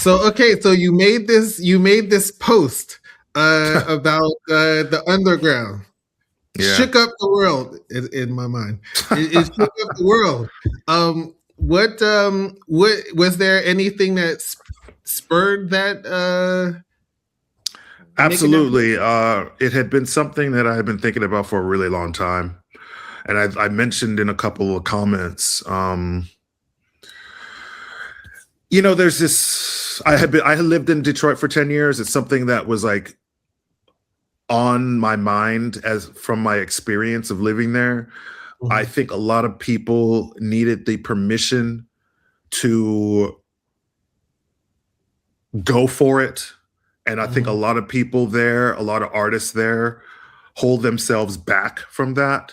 So you made this post about the underground. Yeah. Shook up the world in my mind. It shook up the world. What was there anything that spurred that making that post? Absolutely. It had been something that I had been thinking about for a really long time. And I mentioned in a couple of comments, there's this, I had lived in Detroit for 10 years. It's something that was like on my mind as from my experience of living there. I Mhm, think a lot of people needed the permission to go for it. And I think a mhm, lot of people there, a lot of artists there hold themselves back from that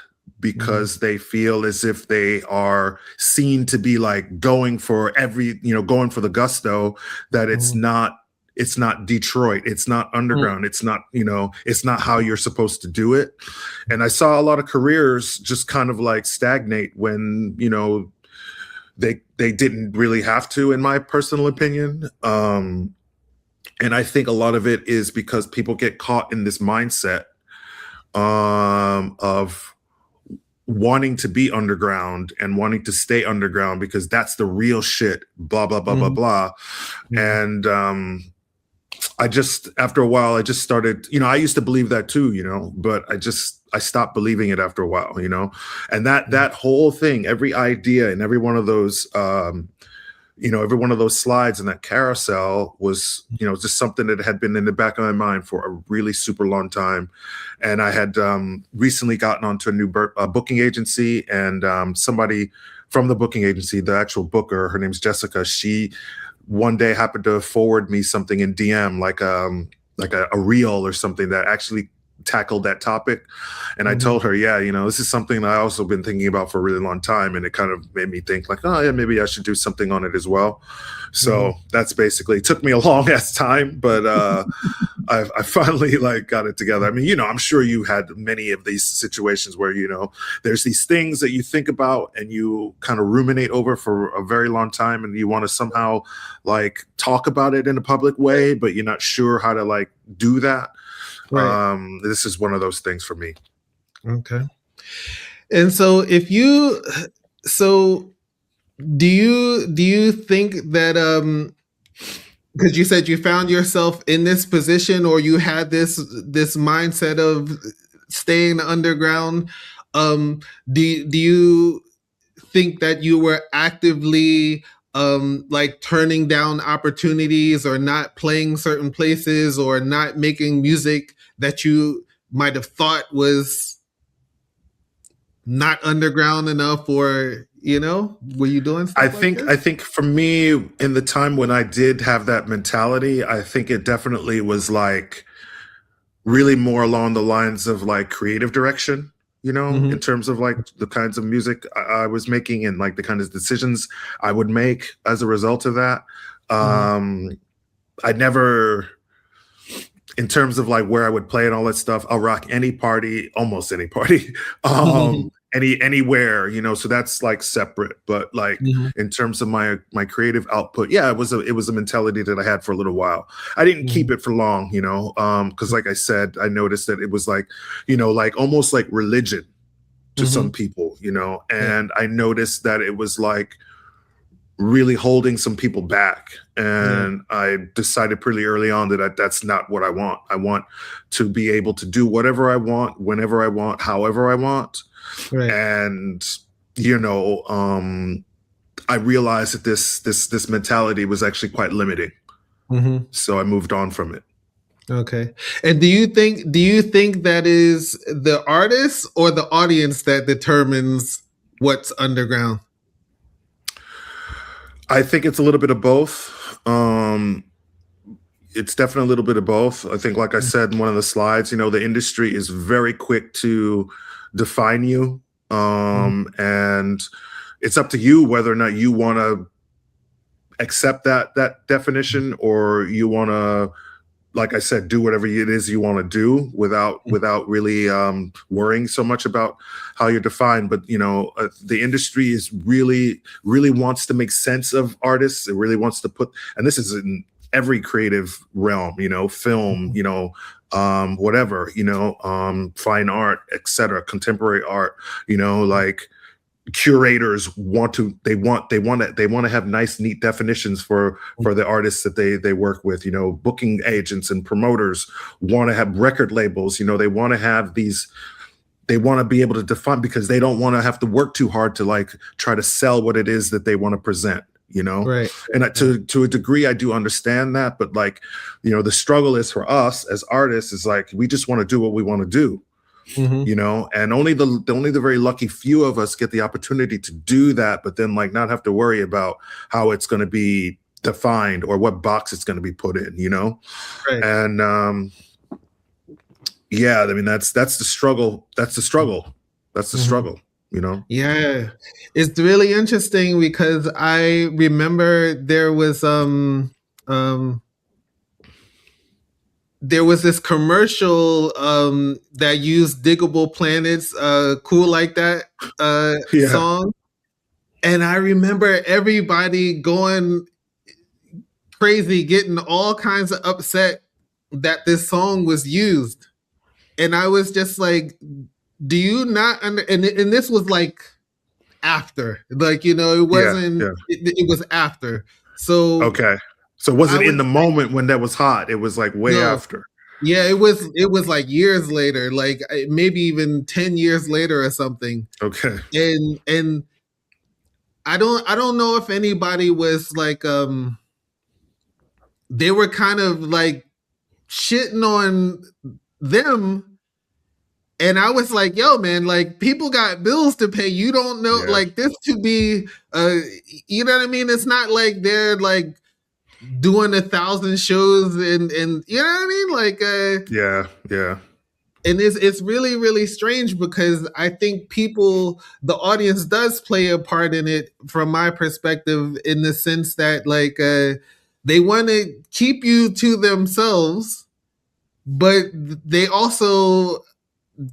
mhm, because they feel as if they are seen to be like going for going for the gusto, that mhm, it's not Detroit, it's not mhm, underground, it's not, it's not how you're supposed to do it. And I saw a lot of careers just kind of like stagnate when, they didn't really have to, in my personal opinion. And I think a lot of it is because people get caught in this mindset of wanting to be underground and wanting to stay underground because that's the real shit, blah, blah, blah, blah, mhm, blah. mhm, And I just, after a while, I just started, I used to believe that too, but I stopped believing it after a while, and that whole thing, every idea and every one of those slides in that carousel was, just something that had been in the back of my mind for a really super long time. And I had recently gotten onto a new booking agency, and somebody from the booking agency, the actual booker, her name's Jessica. She one day happened to forward me something in DM, like a reel or something that actually tackled that topic. And I mhm, told her, yeah, this is something that I also been thinking about for a really long time. And it kind of made me think like, oh yeah, maybe I should do something on it as well. mhm. So that's basically, it took me a long ass time, but I finally like got it together. I mean, I'm sure you had many of these situations where, there's these things that you think about and you kind of ruminate over for a very long time, and you want to somehow like talk about it in a public way, but you're not sure how to like do that. Right. This is one of those things for me. Okay. And so so do you think that because you said you found yourself in this position, or you had this mindset of staying underground, um do you think that you were actively like turning down opportunities, or not playing certain places, or not making music that you might have thought was not underground enough, or were you doing I stuff like think this? I think for me, in the time when I did have that mentality, I think it definitely was like really more along the lines of like creative direction, in Mm-hmm. terms of like the kinds of music I was making and like the kind of decisions I would make as a result of that. Mm-hmm. um I never, in terms of like where I would play and all that stuff, I'll rock any party, almost any party, anywhere, so that's like separate. But like Mm-hmm. in terms of my creative output, yeah, it was a mentality that I had for a little while. I didn't keep Mm-hmm. it for long, because like I said, I noticed that it was like, like almost like religion to some Mm-hmm. people, Yeah. and I noticed that it was like really holding some people back. Yeah. And I decided pretty early on that that's not what I want. I want to be able to do whatever I want, whenever I want, however I want. Right. And, you know, um, I realized that this mentality was actually quite limiting. Mm-hmm. So I moved on from it. Okay. And do you think that is the artist or the audience that determines what's underground? I think it's a little bit of both. It's definitely a little bit of both. I think, like I said in one of the slides, the industry is very quick to define you. Mm-hmm. And it's up to you whether or not you want to accept that definition, or you want to, like I said, do whatever it is you want to do without really worrying so much about how you're defined. But the industry is really wants to make sense of artists. It really wants to put, and this is in every creative realm, film, whatever, fine art, etc., contemporary art, like curators want to have nice, neat definitions for the artists that they work with. Booking agents and promoters want to have record labels. They want to have these. They want to be able to define, because they don't want to have to work too hard to like try to sell what it is that they want to present. Right. And to a degree, I do understand that, but like, the struggle is for us as artists is like we just want to do what we want to do. And only the very lucky few of us get the opportunity to do that, but then like not have to worry about how it's going to be defined or what box it's going to be put in, Right. And yeah, I mean that's the struggle. That's the struggle. Yeah, it's really interesting because I remember there was this commercial that used Diggable Planets, Cool Like That Yeah. song. And I remember everybody going crazy, getting all kinds of upset that this song was used. And I was just like, do you not and this was like after, like, it wasn't, it was after. So okay. So was it in the moment when that was hot? It was like way after. Yeah, it was like years later, like maybe even 10 years later or something. Okay. And I don't know if anybody was like they were kind of like shitting on them. And I was like, yo, man, like people got bills to pay. You don't know, like this to be you know what I mean? It's not like they're like doing 1,000 shows and you know what I mean? Like yeah. And it's really, really strange because I think the audience does play a part in it from my perspective, in the sense that like they want to keep you to themselves, but they also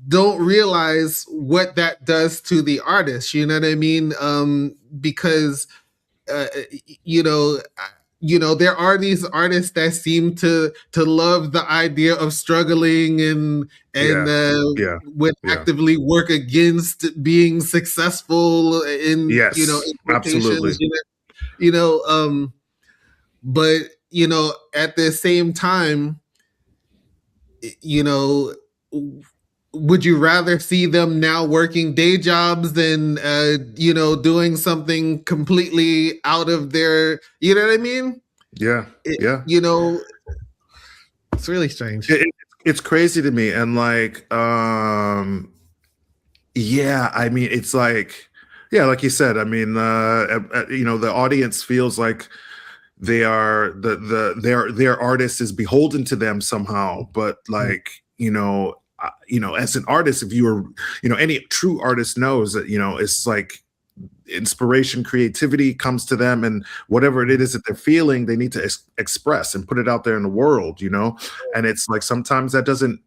don't realize what that does to the artist. You know what I mean? Because there are these artists that seem to love the idea of struggling and would actively work against being successful in in absolutely. But at the same time, would you rather see them now working day jobs than doing something completely out of their, you know what I mean? Yeah. It's really strange. It's crazy to me. And like yeah, I mean, it's like, yeah, like you said, I mean, the audience feels like they are their artist is beholden to them somehow, but like as an artist, if you were any true artist knows that it's like inspiration, creativity comes to them, and whatever it is that they're feeling, they need to express and put it out there in the world, and it's like sometimes that doesn't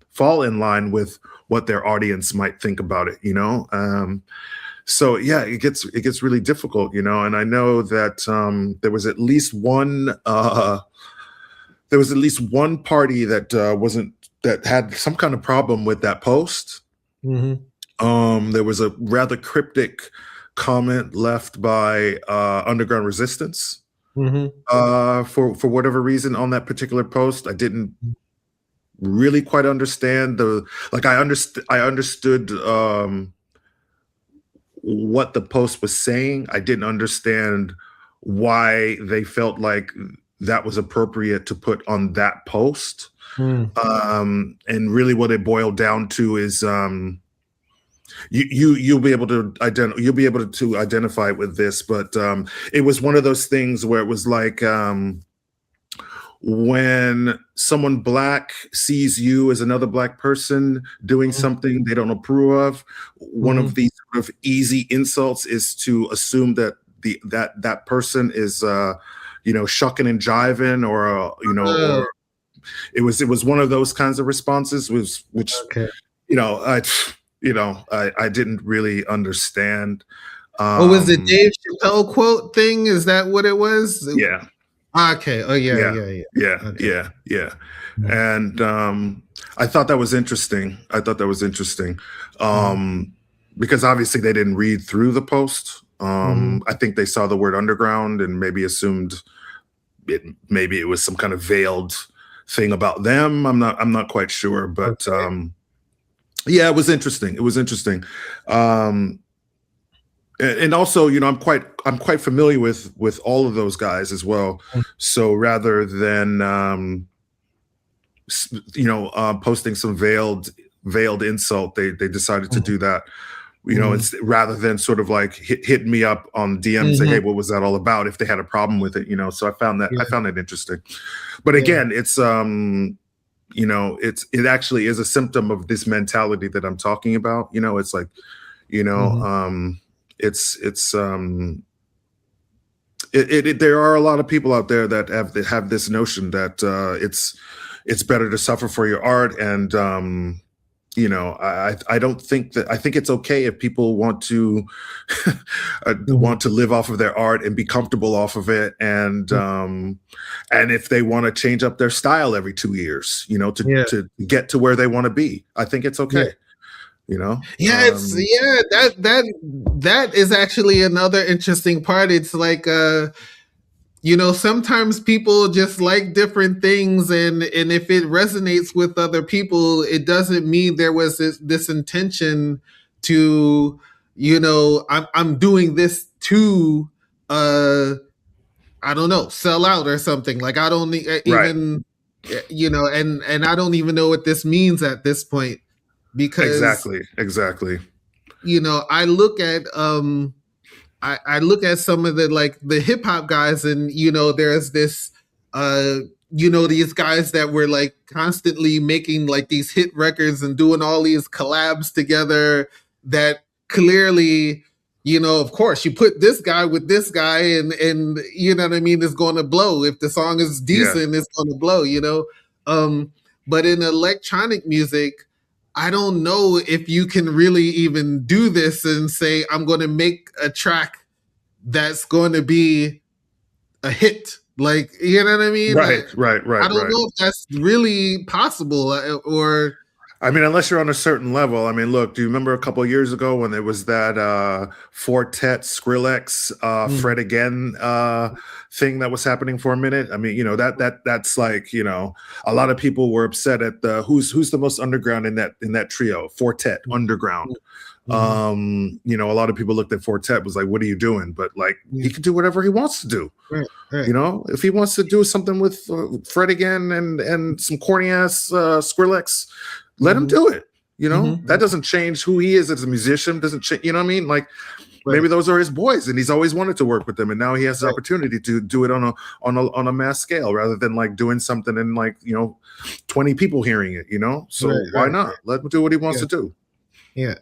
fall in line with what their audience might think about it, so yeah, it gets really difficult, and I know that there was at least one party that had some kind of problem with that post. There was a rather cryptic comment left by Underground Resistance for whatever reason on that particular post. I didn't really quite understand I understood what the post was saying. I didn't understand why they felt like that was appropriate to put on that post. And really what it boiled down to is you'll be able to identify with this, but it was one of those things where it was like when someone Black sees you as another Black person doing something they don't approve of, one of the sort of easy insults is to assume that that person is shucking and jiving, or or it was one of those kinds of responses, which I didn't really understand. What was the Dave Chappelle quote thing? Is that what it was? Yeah. Okay. Oh yeah, Yeah, yeah, yeah. yeah, Okay. yeah, yeah. Mhm. And I thought that was interesting. I thought that was interesting Mhm. um, because obviously they didn't read through the post. Mhm. I think they saw the word underground and maybe assumed maybe it was some kind of veiled thing about them. I'm not quite sure, but Okay. yeah, it was interesting. It was interesting. Um, and also, you know, I'm quite familiar with all of those guys as well. So rather than posting some veiled insult, they decided to Mhm. do that. You know, Mhm. it's rather than sort of like hitting me up on DM and say, Mhm. hey, what was that all about? If they had a problem with it, you know. So Yeah. I found that interesting. But Yeah. again, it's you know, it actually is a symptom of this mentality that I'm talking about. You know, it's like, you know, Mhm. it's there are a lot of people out there that have this notion that it's better to suffer for your art. And you know, I don't think that, I think it's okay if people Mhm. want to live off of their art and be comfortable off of it, and if they want to change up their style every 2 years, you know, Yeah. to get to where they want to be, I think it's Yeah. okay, you know. Yeah, it's yeah, that is actually another interesting part. It's like sometimes people just like different things, and if it resonates with other people, it doesn't mean there was this intention to, I'm doing this to I don't know, sell out or something. Like I don't Right. even and I don't even know what this means at this point because Exactly. Exactly. I look at I look at some of the like the hip hop guys, and there's this uh these guys that were like constantly making like these hit records and doing all these collabs together that clearly, of course you put this guy with this guy, and you know what I mean, it's going to blow. If the song is Yeah. decent, it's going to blow. um but in electronic music, I don't know if you can really even do this and say, I'm going to make a track that's going to be a hit. Like, you know what I mean? Right. Right. I Right. don't Right. know if that's really possible, or I mean, unless you're on a certain level. I mean, look, do you remember a couple of years ago when there was that Fortet Skrillex mm, Fred Again thing that was happening for a minute? I mean, you know, that's like, you know, a lot of people were upset at the who's the most underground in that trio, Fortet mm, Underground. mm, You know, a lot of people looked at Fortet, was like, what are you doing? But like, yeah, he can do whatever he wants to do. right, right, You know, if he wants to do something with Fred again and some corny ass Skrillex, let him mm-hmm, do it. You know, mm-hmm, that doesn't change who he is as a musician. Doesn't change. You know what I mean? Like right, maybe those are his boys, and he's always wanted to work with them, and now he has the right, opportunity to do it on a mass scale rather than like doing something and like 20 people hearing it. You know, right, so why right, not let him do what he wants yeah, to do? yeah.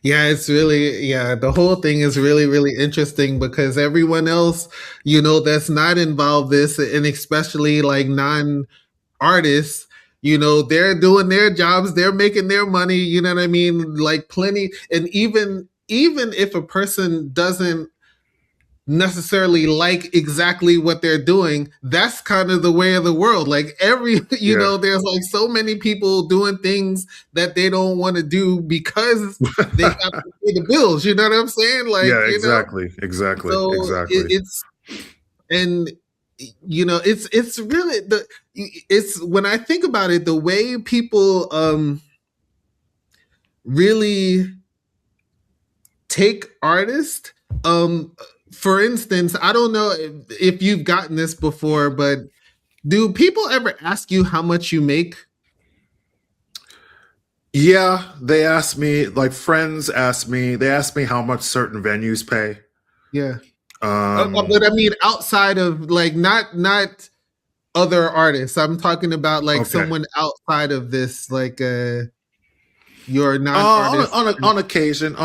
Yeah, it's really, yeah, the whole thing is really, really interesting because everyone else, that's not involved this, and especially like artists, they're doing their jobs, they're making their money, you know what I mean? Like plenty. And even if a person doesn't necessarily like exactly what they're doing, that's kind of the way of the world. Like Yeah, there's like so many people doing things that they don't want to do because they have to pay the bills. You know what I'm saying? Like, yeah, exactly, exactly, so exactly. it's and it's really it's when I think about it, the way people really take artists. For instance, I don't know if you've gotten this before, but do people ever ask you how much you make? Yeah, they asked me, like friends asked me, they asked me how much certain venues pay. Yeah. Um, But I mean, outside of like not other artists, I'm talking about like okay. someone outside of this, like your non-artist. On occasion,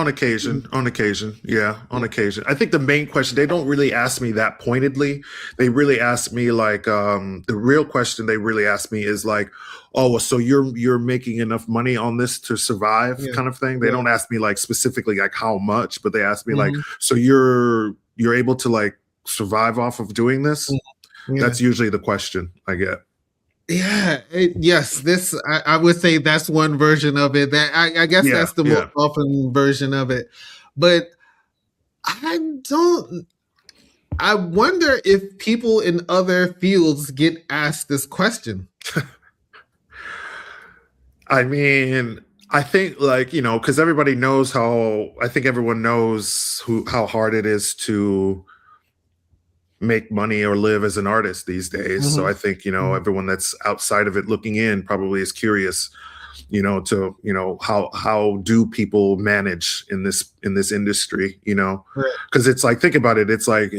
yeah, on occasion. I think the main question, they don't really ask me that pointedly. They really ask me like the real question they really ask me is like, oh, well, so you're making enough money on this to survive, Yeah. kind of thing. They Yeah. don't ask me like specifically like how much, but they ask me like, Mhm. so you're able to like survive off of doing this? Yeah. That's usually the question I get. Yeah, yes, this I would say that's one version of it. That I guess Yeah, that's the most yeah. often version of it. But I don't. I wonder if people in other fields get asked this question. I mean, I think like, because everybody knows I think everyone knows how hard it is to make money or live as an artist these days. So I Mhm, think, mhm, everyone that's outside of it looking in probably is curious, to, how do people manage in this industry, right, because it's like, think about it. It's like,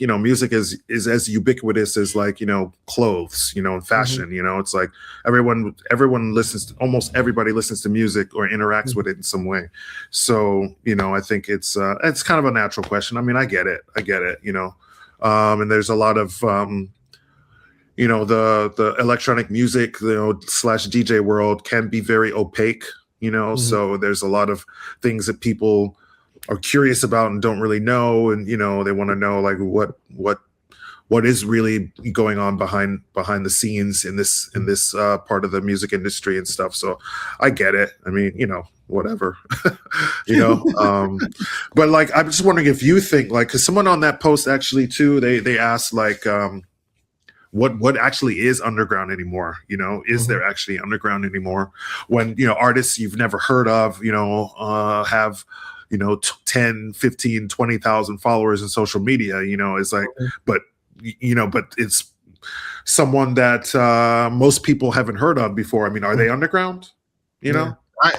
music is as ubiquitous as like, clothes, and mhm, fashion, it's like everyone listens to, almost everybody listens to music or interacts mhm, with it in some way. So, I think it's kind of a natural question. I mean, I get it. And there's a lot of the electronic music, slash DJ world can be very opaque, mhm, so there's a lot of things that people are curious about and don't really know, and they want to know like what is really going on behind the scenes in this part of the music industry and stuff. So I get it. I mean, whatever. you know but like, I'm just wondering if you think like, because someone on that post actually too, they asked like, what actually is underground anymore. Is mhm, there actually underground anymore when artists you've never heard of have 10, 15, 20,000 followers in social media. It's like, mhm. but it's someone that most people haven't heard of before. I mean, are they underground? you Yeah. know I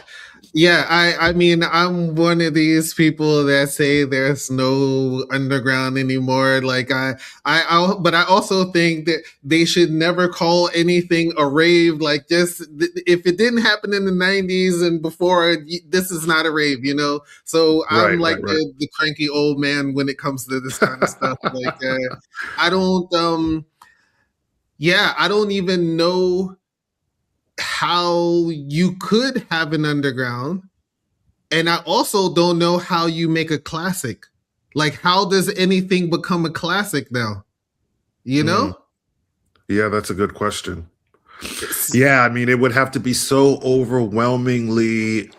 yeah, I mean, I'm one of these people that say there's no underground anymore. Like but I also think that they should never call anything a rave. Like, just if it didn't happen in the '90s and before, this is not a rave, you know. So I'm right, like right, right. the cranky old man when it comes to this kind of stuff. Like, I don't, yeah, I don't even know how you could have an underground, and I also don't know how you make a classic. Like, how does anything become a classic now? You Hmm. know? Yeah, that's a good question. It's, Yeah, I mean, it would have to be so overwhelmingly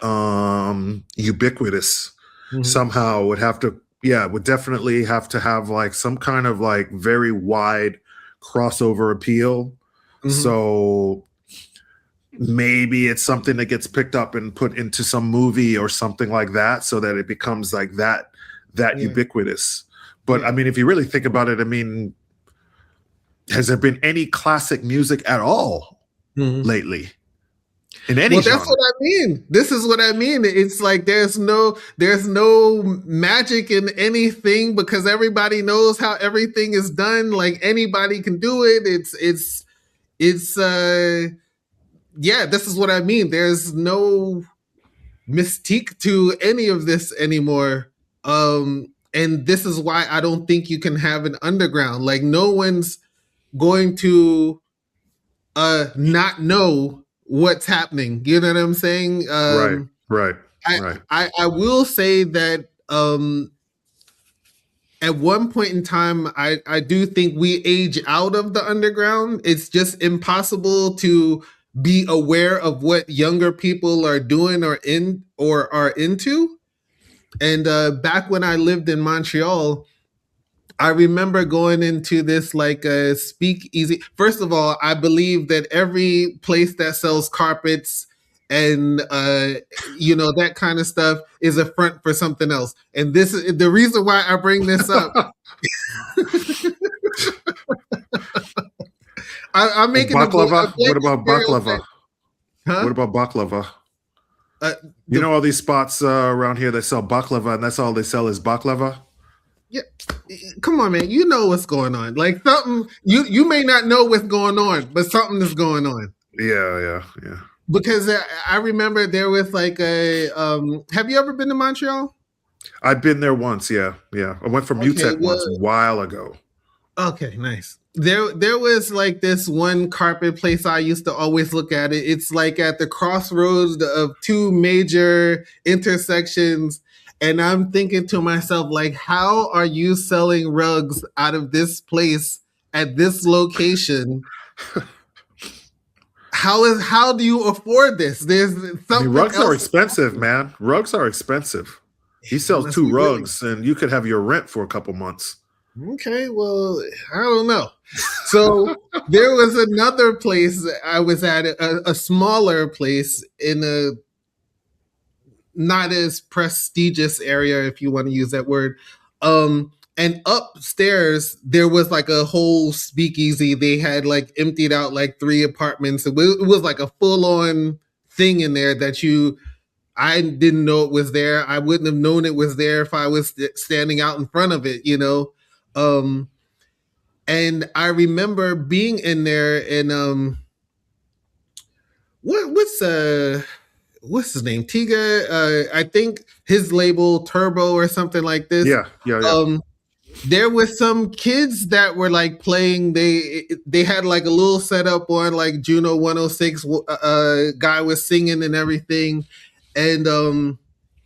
ubiquitous mhm, somehow. Would have to, yeah, would definitely have to have like some kind of like very wide crossover appeal. mhm, So maybe it's something that gets picked up and put into some movie or something like that, so that it becomes like that yeah, ubiquitous. But I yeah. mean, if you really think about it, I mean, has there been any classic music at all Mhm. lately in any Well, that's genre? what I mean. This is what I mean. It's like there's no magic in anything because everybody knows how everything is done. Like, anybody can do it. It's yeah, this is what I mean. There's no mystique to any of this anymore. And this is why I don't think you can have an underground. Like, no one's going to not know what's happening. You know what I'm saying? Right, right, I, right. I will say that at one point in time, I do think we age out of the underground. It's just impossible to be aware of what younger people are doing or are into. And back when I lived in Montreal, I remember going into this like a speakeasy. First of all, I believe that every place that sells carpets and that kind of stuff is a front for something else. And this is the reason why I bring this up. I'm making a Baklava? What blanket about baklava? stereotype, huh? What about baklava? Uh, You the know all these spots around here that sell baklava, and that's all they sell is baklava. Yeah, come on, man. You know what's going on. Like, something you may not know what's going on, but something is going on. Yeah, yeah, yeah. Because I remember there was like a. Have you ever been to Montreal? I've been there once. Yeah, yeah. I went from Okay, UTEC once a well, while ago. okay, nice. There was like this one carpet place I used to always look at it. It's like at the crossroads of two major intersections, and I'm thinking to myself like, how are you selling rugs out of this place at this location. How do you afford this? There's I mean, something rugs are else. expensive, man. Rugs are expensive. He It sells must two be really rugs, and you could have your rent for a couple months. okay. Well, I don't know. So there was another place I was at, a smaller place in a not as prestigious area, if you want to use that word. And upstairs there was like a whole speakeasy. They had like emptied out like 3 apartments. It was like a full on thing in there that I didn't know it was there. I wouldn't have known it was there if I was standing out in front of it, you know. And I remember being in there and what's his name? Tiga. I think his label Turbo or something like this. Yeah, yeah, yeah. Um, there were some kids that were like playing. They had like a little setup on like Juno 106. Guy was singing and everything, and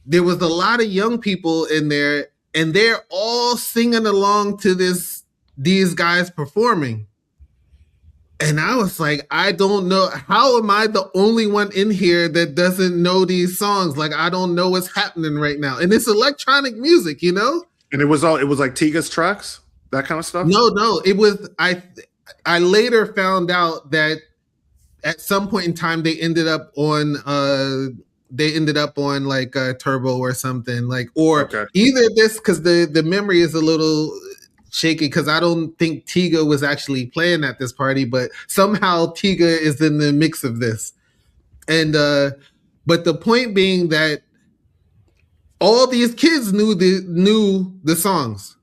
there was a lot of young people in there, and they're all singing along to these guys performing. And I was like, I don't know. How am I the only one in here that doesn't know these songs? Like, I don't know what's happening right now. And it's electronic music, you know? And it was like Tiga's tracks, that kind of stuff. No. It was I later found out that at some point in time they ended up on like Turbo or something, like, or Okay. either this, because the memory is a little shaky, because I don't think Tiga was actually playing at this party, but somehow Tiga is in the mix of this. And but the point being that all these kids knew the songs.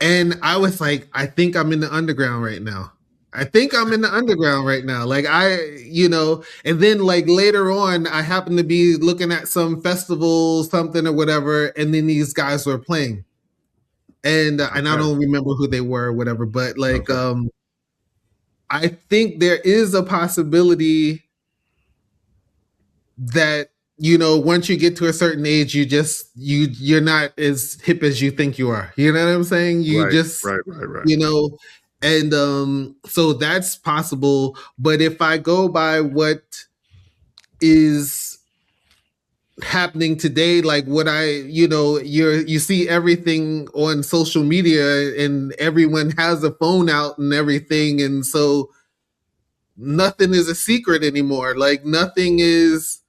And I was like, I think I'm in the underground right now. I think I'm in the underground right now. Like and then like later on, I happened to be looking at some festival, something or whatever, and then these guys were playing. And I don't remember who they were or whatever, but like I think there is a possibility that once you get to a certain age, you're not as hip as you think you are. You know what I'm saying? You just right. and so that's possible. But if I go by what is happening today, like what you see everything on social media and everyone has a phone out and everything, and so nothing is a secret anymore. Like nothing is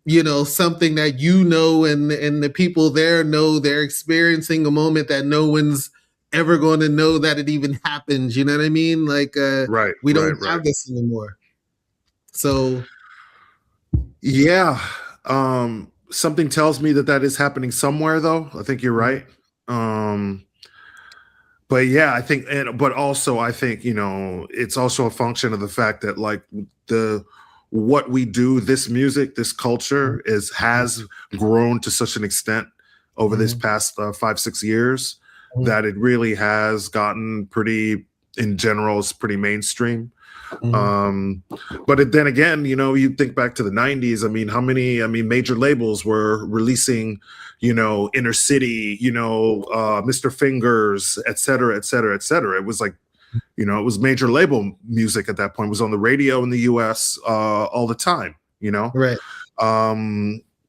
something that and the people there know. They're experiencing a moment that no one's ever going to know that it even happens. You know what I mean? Like we don't have this anymore. So yeah, something tells me that is happening somewhere, though. I think you're right. But yeah, I think, but also I think it's also a function of the fact that like what we do, this music, this culture has grown to such an extent over this past 5-6 years that it really has gotten pretty, in general, it's pretty mainstream. But then again, you think back to the 90s. I mean, how many major labels were releasing, Inner City, Mr. Fingers, et cetera, et cetera, et cetera. It was like, it was major label music at that point. It was on the radio in the US all the time, Right.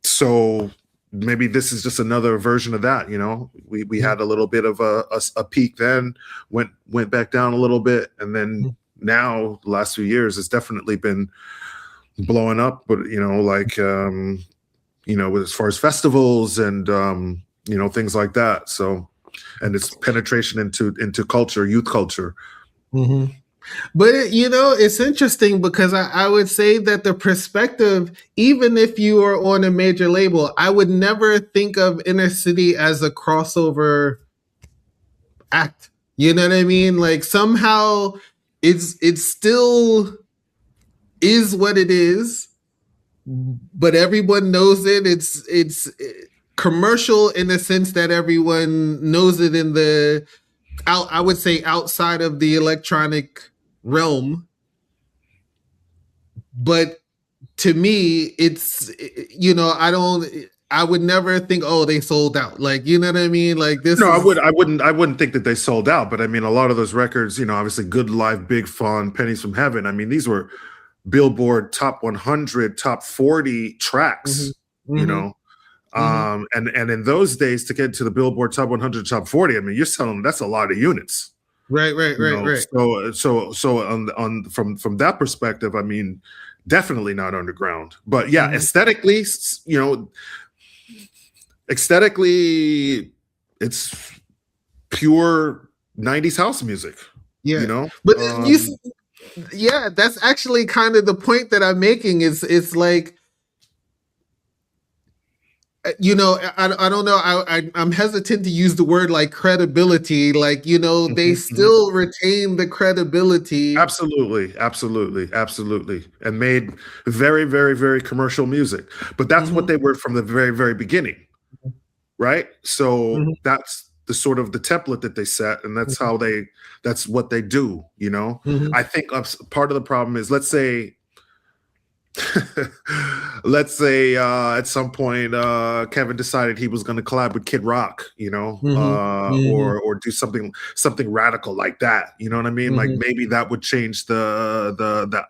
So maybe this is just another version of that. We had a little bit of a peak then, went back down a little bit, and then now the last few years it's definitely been blowing up. But as far as festivals and things like that. So, and its penetration into culture, youth culture. But it's interesting because I would say that the perspective, even if you are on a major label, I would never think of Inner City as a crossover act. You know what I mean? Like somehow it still is what it is, but everyone knows it. It's commercial in the sense that everyone knows it I would say outside of the electronic realm. But to me, it's I don't. I would never think, oh, they sold out. Like, you know what I mean? Like this No, is I wouldn't think that they sold out, but I mean, a lot of those records, obviously, Good Life, Big Fun, Pennies from Heaven. I mean, these were Billboard top 100, top 40 tracks. mhm, You mhm, know, mhm. and in those days to get to the Billboard top 100, top 40, I mean, you're selling that's a lot of units. Right, right, right, right. So on from that perspective, I mean, definitely not underground. But yeah, Mhm. aesthetically, it's pure 90s house music, you Yeah. know? But yeah, that's actually kind of the point that I'm making is it's like I don't know. I'm hesitant to use the word like credibility. Like, they Mhm, mhm. still retain the credibility. Absolutely, absolutely, absolutely. And made very, very, very commercial music. But that's what Mhm, they were from the very, very beginning, right? So mhm, that's the sort of the template that they set, and mhm, that's what they do. mhm, I think part of the problem is, let's say let's say at some point Kevin decided he was going to collab with Kid Rock, mhm, mhm, or do something radical like that. You know what I mean? Like mhm. maybe that would change the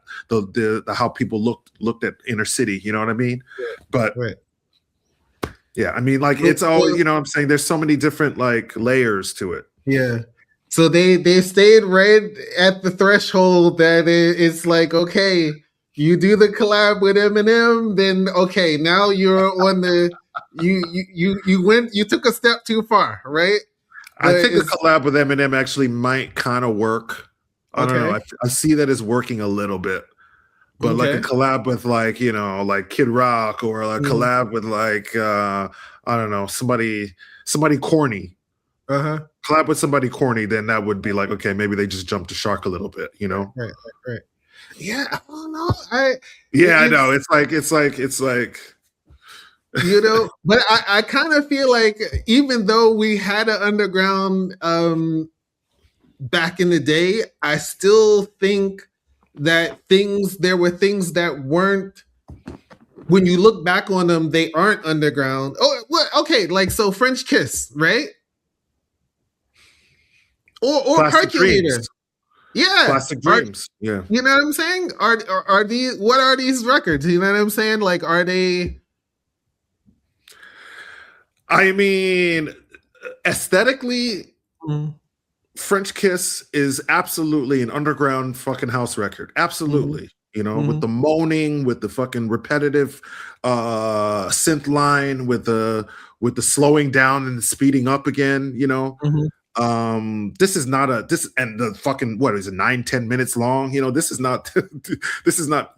how people looked at inner city. You know what I mean? But Right. yeah, I mean, like it's all, Well, I'm saying there's so many different like layers to it. yeah. So they stayed right at the threshold that it's like, okay, you do the collab with Eminem, then okay, now you're on the you took a step too far, right? I But think a it's collab with Eminem actually might kind of work. I don't know. okay, I see that as working a little bit. But like a okay. collab with like, like Kid Rock, or a Mm, collab with like I don't know, somebody corny. uh-huh. Collab with somebody corny, then that would be like, okay, maybe they just jumped the shark a little bit, you Right, know? right, right, right. Yeah, I don't know. Yeah, I know. It's It's like but I kind of feel like even though we had an underground back in the day, I still think that there were things that weren't, when you look back on them, they aren't underground. Oh, what? Okay, like so French Kiss, right? Or Plastic Dreams. Percolator. Yeah. Plastic Dreams. Yeah. You know what I'm saying? Are these, what are these records? You know what I'm saying? Like, are they? I mean, aesthetically, Mm-hmm. French Kiss is absolutely an underground fucking house record. Absolutely. With Mm-hmm. the moaning, with the fucking repetitive synth line, with the slowing down and speeding up again. Mm-hmm. This is not and the fucking, what is it, 9-10 minutes long? This is not this is not,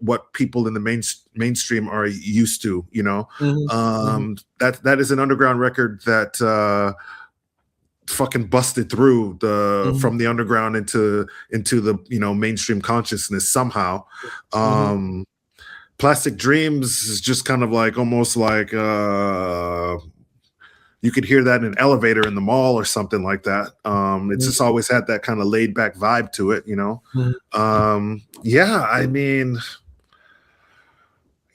what people in the mainstream are used to. Mm-hmm. That is an underground record that fucking busted through Mm-hmm. from the underground into the mainstream consciousness somehow. Mm-hmm. um Plastic Dreams is just kind of like, almost like you could hear that in an elevator in the mall or something like that. It's just always had that kind of laid back vibe to it. Mm-hmm. Yeah, I mean,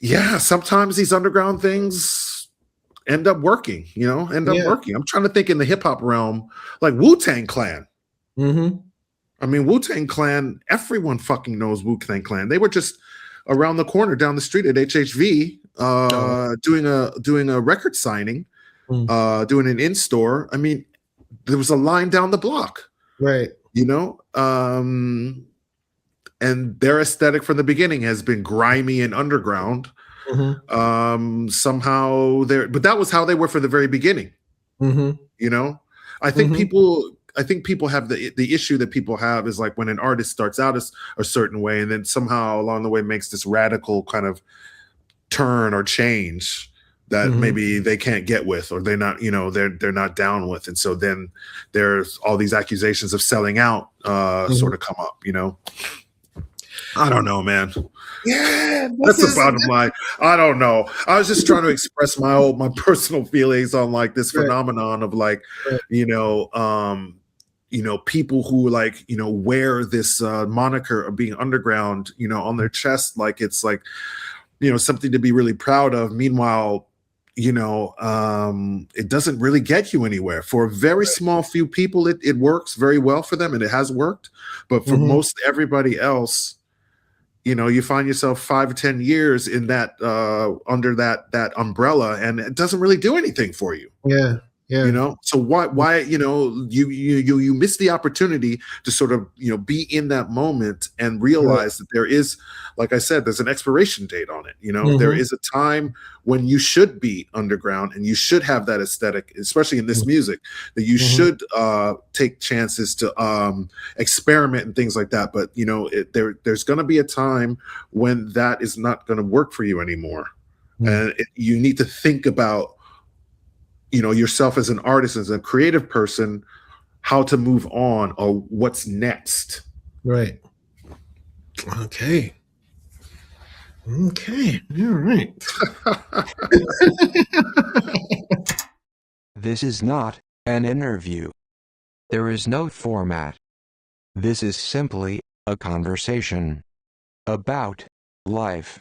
yeah, sometimes these underground things end up Yeah. working. I'm trying to think in the hip hop realm, like Wu-Tang Clan. Mm-hmm. I mean, Wu-Tang Clan, everyone fucking knows Wu-Tang Clan. They were just around the corner down the street at HHV, Oh. doing a record signing, doing an in-store. I mean, there was a line down the block, Right. you know? And their aesthetic from the beginning has been grimy and underground. Mm-hmm. Somehow but that was how they were for the very beginning. Mm-hmm. you know I think Mm-hmm. people have the issue that people have is like when an artist starts out as a certain way and then somehow along the way makes this radical kind of turn or change that Mm-hmm. maybe they can't get with, or they're not, they're not down with, and so then there's all these accusations of selling out Mm-hmm. sort of come up. I don't know, man. Yeah, That's the bottom line. I don't know. I was just trying to express my personal feelings on like this right, phenomenon of like, right. you know, people who like, wear this moniker of being underground, on their chest, like it's like, something to be really proud of. Meanwhile, it doesn't really get you anywhere. For a very small few people, it works very well for them, and it has worked. But for Mm-hmm. most everybody else, you find yourself 5 or 10 years in that under that umbrella, and it doesn't really do anything for you. Yeah. Yeah. So why you miss the opportunity to sort of be in that moment and Right. realize that there is, like I said, there's an expiration date on it. There Mm-hmm. is a time when you should be underground and you should have that aesthetic, especially in this music, that you Mm-hmm. should take chances to experiment and things like that. But there's going to be a time when that is not going to work for you anymore, Mm-hmm. and you need to think about yourself as an artist, as a creative person, how to move on or what's next. Right. Okay. Okay. All right. This is not an interview. There is no format. This is simply a conversation about life.